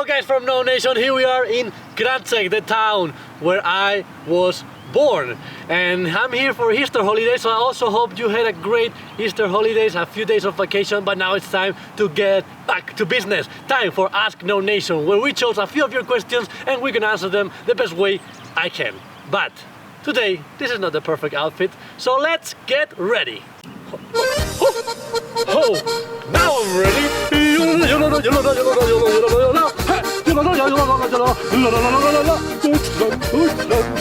Hello guys from NouNation, here we are in Gdańsk, the town where I was born. And I'm here for Easter holidays, so I also hope you had a great Easter holidays, a few days of vacation, but now it's time to get back to business. Time for Ask NouNation, where we chose a few of your questions and we're gonna answer them the best way I can. But today, this is not the perfect outfit, so let's get ready. Oh, now I'm ready.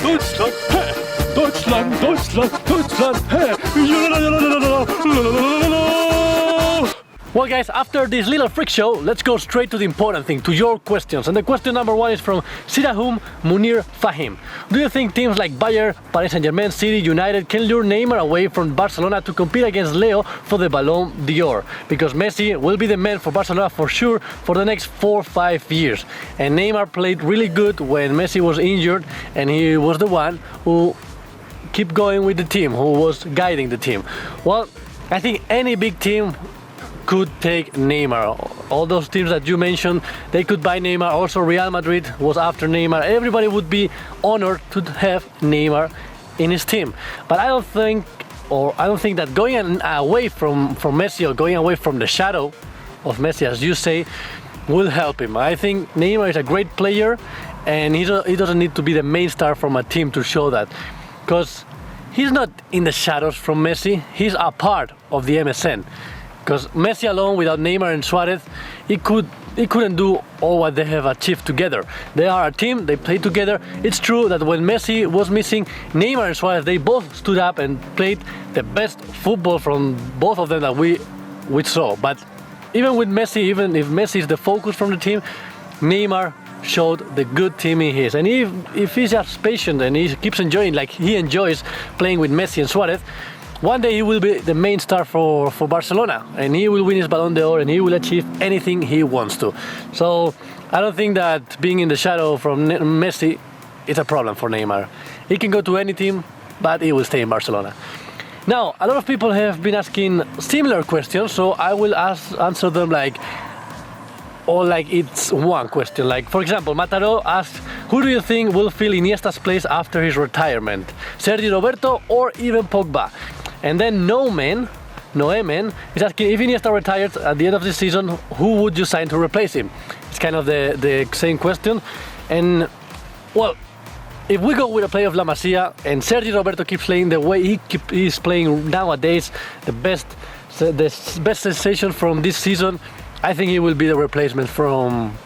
Deutschland, Deutschland, Deutschland, Well guys, after this little freak show, let's go straight to the important thing, to your questions. And the question number one is from Sirahum Munir Fahim. Do you think teams like Bayern, Paris Saint-Germain, City, United can lure Neymar away from Barcelona to compete against Leo for the Ballon d'Or? Because Messi will be the man for Barcelona for sure for the next 4 or 5 years. And Neymar played really good when Messi was injured, and he was the one who kept going with the team, who was guiding the team. Well, I think any big team could take Neymar. All those teams that you mentioned, they could buy Neymar. Also Real Madrid was after Neymar. Everybody would be honored to have Neymar in his team. But I don't think that going away from Messi, or going away from the shadow of Messi, as you say, will help him. I think Neymar is a great player, and he doesn't need to be the main star from a team to show that, because he's not in the shadows from Messi. He's a part of the MSN. Because Messi alone, without Neymar and Suarez, he couldn't do all what they have achieved together. They are a team, they play together. It's true that when Messi was missing, Neymar and Suarez, they both stood up and played the best football from both of them that we saw. But even with Messi, even if Messi is the focus from the team, Neymar showed the good team he is. And if he's just patient and he keeps enjoying, like he enjoys playing with Messi and Suarez, one day he will be the main star for Barcelona, and he will win his Ballon d'Or, and he will achieve anything he wants to. So I don't think that being in the shadow from Messi is a problem for Neymar. He can go to any team, but he will stay in Barcelona. Now, a lot of people have been asking similar questions, so I will answer them like it's one question. Like, for example, Mataró asked, who do you think will fill Iniesta's place after his retirement? Sergi Roberto or even Pogba? And then Noemen is asking, if Iniesta retires at the end of the season, who would you sign to replace him? It's kind of the same question. And, well, if we go with a play of La Masia and Sergi Roberto keeps playing the way he's playing nowadays, the best sensation from this season, I think he will be the replacement from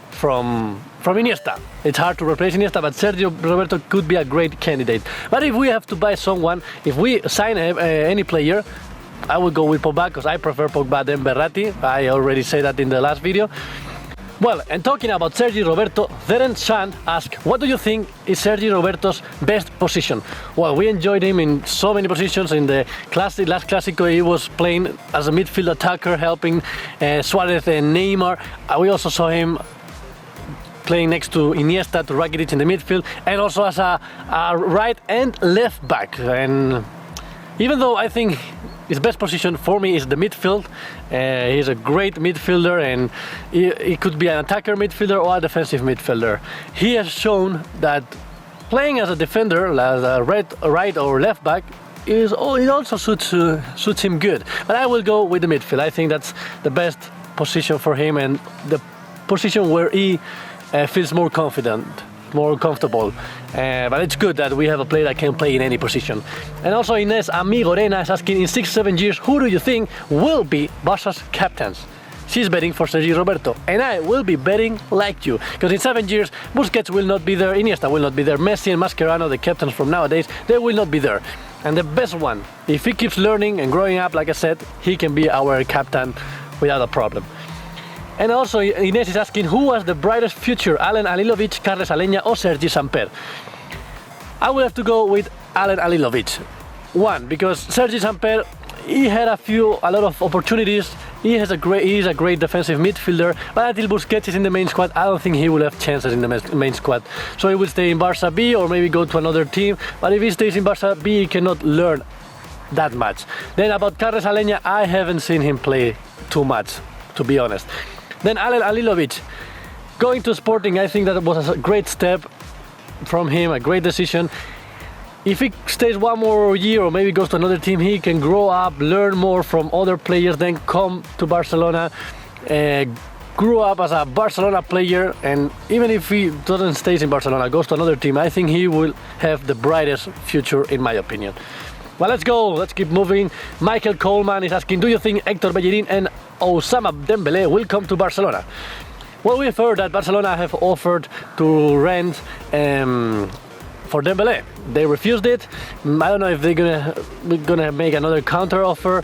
Iniesta. It's hard to replace Iniesta, but Sergio Roberto could be a great candidate. But if we have to buy someone, if we sign any player, I would go with Pogba, because I prefer Pogba than Verratti. I already said that in the last video. Well, and talking about Sergi Roberto, Deren Shan asked, what do you think is Sergi Roberto's best position? Well, we enjoyed him in so many positions. In the last Clásico, he was playing as a midfield attacker, helping Suarez and Neymar. We also saw him playing next to Iniesta, to Rakitic in the midfield, and also as a right and left back. And even though I think his best position for me is the midfield, he's a great midfielder, and he could be an attacker midfielder or a defensive midfielder. He has shown that playing as a defender, as a right or left back, it also suits him good. But I will go with the midfield. I think that's the best position for him, and the position where he feels more confident, more comfortable. But it's good that we have a player that can play in any position. And also Inés Amigorena is asking, in 6-7 years, who do you think will be Barça's captains? She's betting for Sergi Roberto, and I will be betting like you, because in 7 years Busquets will not be there, Iniesta will not be there, Messi and Mascherano, the captains from nowadays, they will not be there. And the best one, if he keeps learning and growing up, like I said, he can be our captain without a problem. And also Inés is asking, who was the brightest future, Alen Alilovic, Carles Aleña or Sergi Samper? I will have to go with Alen Alilovic. One, because Sergi Samper, he had a lot of opportunities. He is a great defensive midfielder, but until Busquets is in the main squad, I don't think he will have chances in the main squad. So he will stay in Barça B or maybe go to another team. But if he stays in Barça B, he cannot learn that much. Then about Carles Aleña, I haven't seen him play too much, to be honest. Then Alen Alilovic, Going to Sporting, I think that was a great step from him, a great decision. If he stays one more year or maybe goes to another team, he can grow up, learn more from other players, then come to Barcelona, grew up as a Barcelona player, and even if he doesn't stay in Barcelona, goes to another team, I think he will have the brightest future, in my opinion. Well, let's go, let's keep moving. Michael Coleman is asking, do you think Hector Bellerin and Ousmane Dembélé will come to Barcelona? Well, we've heard that Barcelona have offered to rent for Dembélé. They refused it. I don't know if they're gonna make another counter offer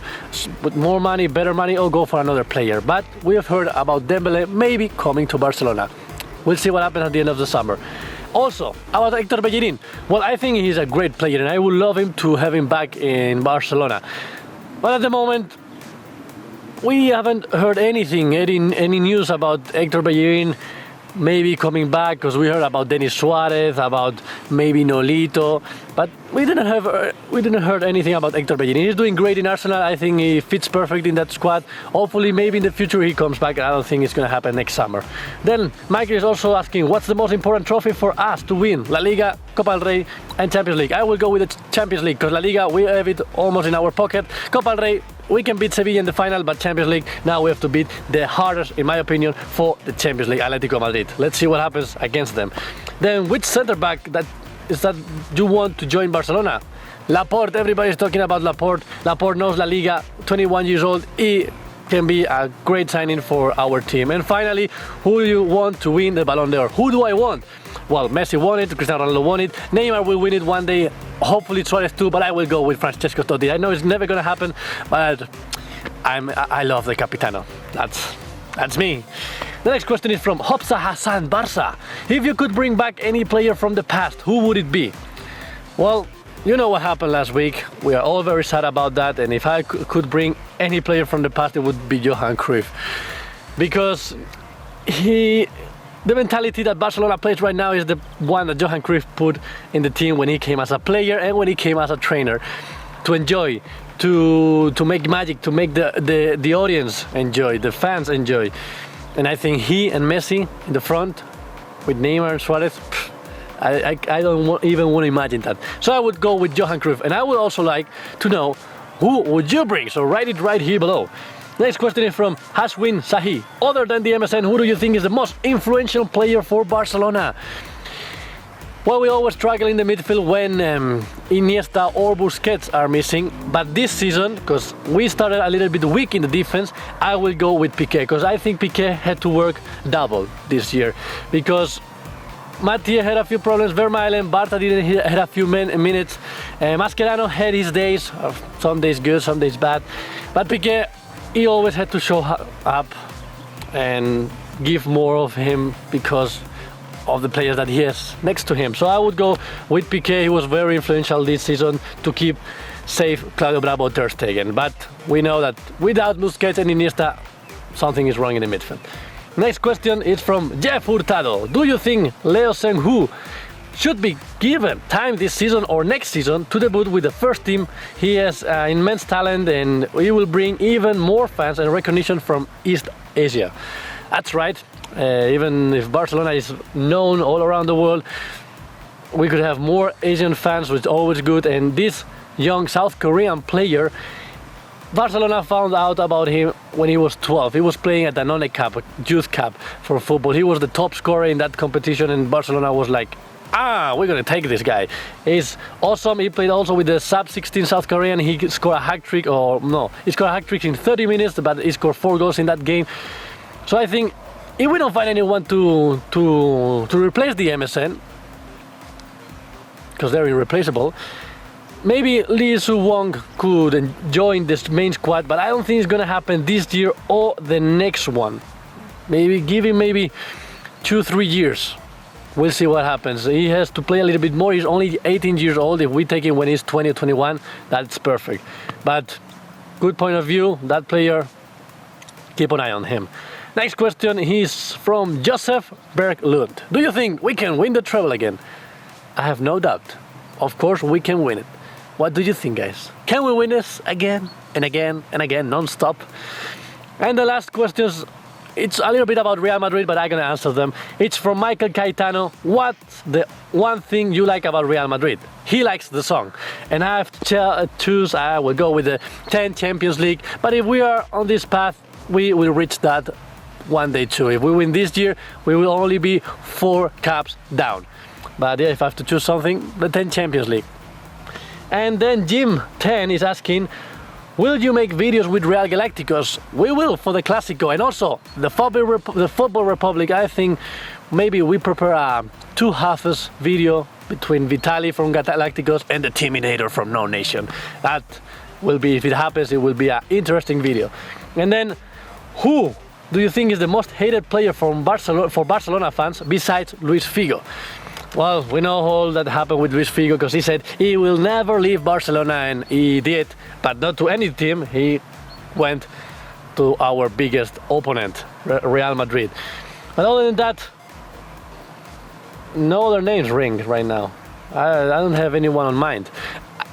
with more money, better money, or go for another player. But we have heard about Dembélé maybe coming to Barcelona. We'll see what happens at the end of the summer. Also, about Hector Bellerin. Well, I think he's a great player and I would love him to have him back in Barcelona. But at the moment, we haven't heard anything, any news about Hector Bellerin maybe coming back, because we heard about Denis Suarez, about maybe Nolito, but we didn't heard anything about Hector Bellerin. He's doing great in Arsenal. I think he fits perfect in that squad. Hopefully, maybe in the future he comes back. I don't think it's going to happen next summer. Then Michael is also asking, what's the most important trophy for us to win? La Liga, Copa del Rey, and Champions League. I will go with the Champions League, because La Liga, we have it almost in our pocket. Copa del Rey, we can beat Sevilla in the final, but Champions League, now we have to beat the hardest, in my opinion, for the Champions League, Atletico Madrid. Let's see what happens against them. Then, which centre-back that you want to join Barcelona? Laporte, everybody's talking about Laporte. Laporte knows La Liga, 21 years old. He can be a great signing for our team. And finally, who do you want to win the Ballon d'Or? Who do I want? Well, Messi won it, Cristiano Ronaldo won it, Neymar will win it one day, hopefully Suarez too, but I will go with Francesco Totti. I know it's never going to happen, but I love the Capitano. That's me. The next question is from Hopsa Hassan Barça. If you could bring back any player from the past, who would it be? Well, you know what happened last week. We are all very sad about that, and if I could bring any player from the past, it would be Johan Cruyff. Because the mentality that Barcelona plays right now is the one that Johan Cruyff put in the team when he came as a player and when he came as a trainer. To enjoy, to make magic, to make the audience enjoy, the fans enjoy. And I think he and Messi in the front with Neymar and Suarez, I don't even want to imagine that. So I would go with Johan Cruyff, and I would also like to know who would you bring. So write it right here below. Next question is from Hashwin Sahi. Other than the MSN, who do you think is the most influential player for Barcelona? Well, we always struggle in the midfield when Iniesta or Busquets are missing. But this season, because we started a little bit weak in the defense, I will go with Piqué, because I think Piqué had to work double this year. Because Mathieu had a few problems, Vermaelen, Bartra didn't had a few minutes, Mascherano had his days, some days good, some days bad. But Piqué, he always had to show up and give more of him because of the players that he has next to him. So I would go with Piqué. He was very influential this season to keep safe Claudio Bravo, Ter Stegen. But we know that without Busquets and Iniesta, something is wrong in the midfield. Next question is from Jeff Hurtado. Do you think Leo Senghou should be given time this season or next season to debut with the first team? He has immense talent and he will bring even more fans and recognition from East Asia. That's right. Even if Barcelona is known all around the world, we could have more Asian fans, which is always good. And this young South Korean player, Barcelona found out about him when he was 12. He was playing at the Danone Cup, a youth cup for football. He was the top scorer in that competition, and Barcelona was like, we're going to take this guy. He's awesome. He played also with the sub-16 South Korean. He scored a hat-trick, he scored a hat-trick in 30 minutes, but he scored 4 goals in that game. So I think if we don't find anyone to replace the MSN, because they're irreplaceable, maybe Lee Soo-wong could join this main squad, but I don't think it's going to happen this year or the next one. Maybe give him 2-3 years. We'll see what happens. He has to play a little bit more. He's only 18 years old. If we take him when he's 20 or 21, that's perfect. But good point of view, that player, keep an eye on him. Next question is from Joseph Berglund. Do you think we can win the treble again? I have no doubt. Of course, we can win it. What do you think, guys? Can we win this again and again and again, non-stop? And the last question It's a little bit about Real Madrid, but I'm gonna answer them. It's from Michael Caetano. What's the one thing you like about Real Madrid? He likes the song. And I have to choose, I will go with the 10 Champions League. But if we are on this path, we will reach that one day too. If we win this year, we will only be 4 caps down. But yeah, if I have to choose something, the 10 Champions League. And then Jim 10 is asking, will you make videos with Real Galacticos? We will for the Clásico, and also the Football Republic. I think maybe we prepare a 2 halves video between Vitali from Galacticos and the Teaminator from NouNation. That will be, if it happens, it will be an interesting video. And then, who do you think is the most hated player from Barcelona fans besides Luis Figo? Well, we know all that happened with Luis Figo, because he said he will never leave Barcelona, and he did, but not to any team. He went to our biggest opponent, Real Madrid. But other than that, no other names ring right now. I don't have anyone on mind.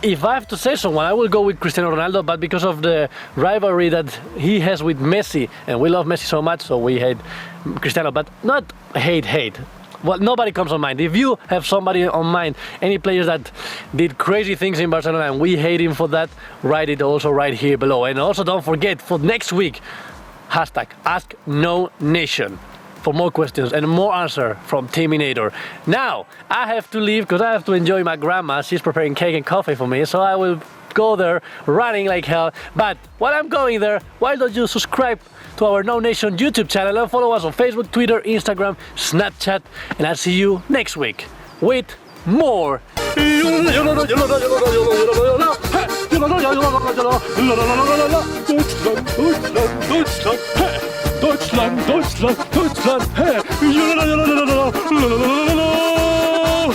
If I have to say someone, I will go with Cristiano Ronaldo, but because of the rivalry that he has with Messi, and we love Messi so much, so we hate Cristiano, but not hate. Well, nobody comes on mind. If you have somebody on mind, any players that did crazy things in Barcelona and we hate him for that, write it also right here below. And also don't forget, for next week, hashtag #AskNouNation for more questions and more answer from Teaminator. Now, I have to leave because I have to enjoy my grandma. She's preparing cake and coffee for me, so I will go there running like hell. But while I'm going there, why don't you subscribe to our NouNation YouTube channel and follow us on Facebook, Twitter, Instagram, Snapchat, and I'll see you next week with more. Deutschland, Deutschland, Deutschland, hey!